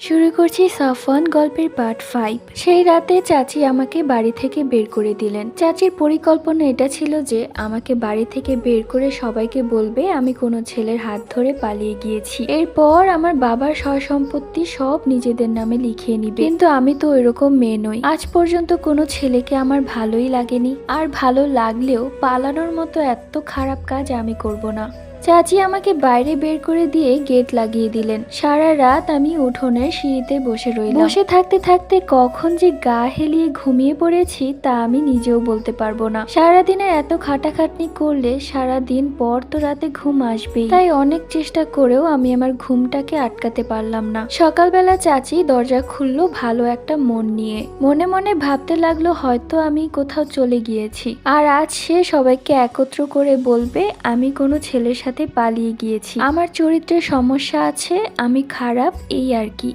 শুরু করছি সাফওয়ান গল্পের পার্ট 5। সেই রাতে চাচি আমাকে বাড়ি থেকে বের করে দিলেন। চাচির পরিকল্পনা এটা ছিল যে আমাকে বাড়ি থেকে বের করে সবাইকে বলবে আমি কোনো ছেলের হাত ধরে পালিয়ে গিয়েছি। এরপর আমার বাবার সয় সম্পত্তি সব নিজেদের নামে লিখিয়ে নিবে। কিন্তু আমি তো ওইরকম মেয়ে নই। আজ পর্যন্ত কোনো ছেলেকে আমার ভালোই লাগেনি, আর ভালো লাগলেও পালানোর মতো এত খারাপ কাজ আমি করব না। চাচি আমাকে বাইরে বের করে দিয়ে গেট লাগিয়ে দিলেন। সারা রাত আমি উঠোনের সিঁড়িতে বসে রইলাম। বসে থাকতে থাকতে কখন যে গা হেলিয়ে ঘুমিয়ে পড়েছি তা আমি নিজেও বলতে পারবো না। সারাদিনের এত খাটাখাটনি করলে সারা দিন পর তো রাতে ঘুম আসবেই, তাই অনেক চেষ্টা করেও আমি আমার ঘুমটাকে আটকাতে পারলাম না। সকালবেলা চাচি দরজা খুললো ভালো একটা মন নিয়ে। মনে মনে ভাবতে লাগলো হয়তো আমি কোথাও চলে গিয়েছি, আর আজ সে সবাইকে একত্র করে বলবে আমি কোনো ছেলের সাথে পালিয়ে গিয়েছি। আমার চরিত্রের সমস্যা আছে, আমি খারাপ, এই আর কি।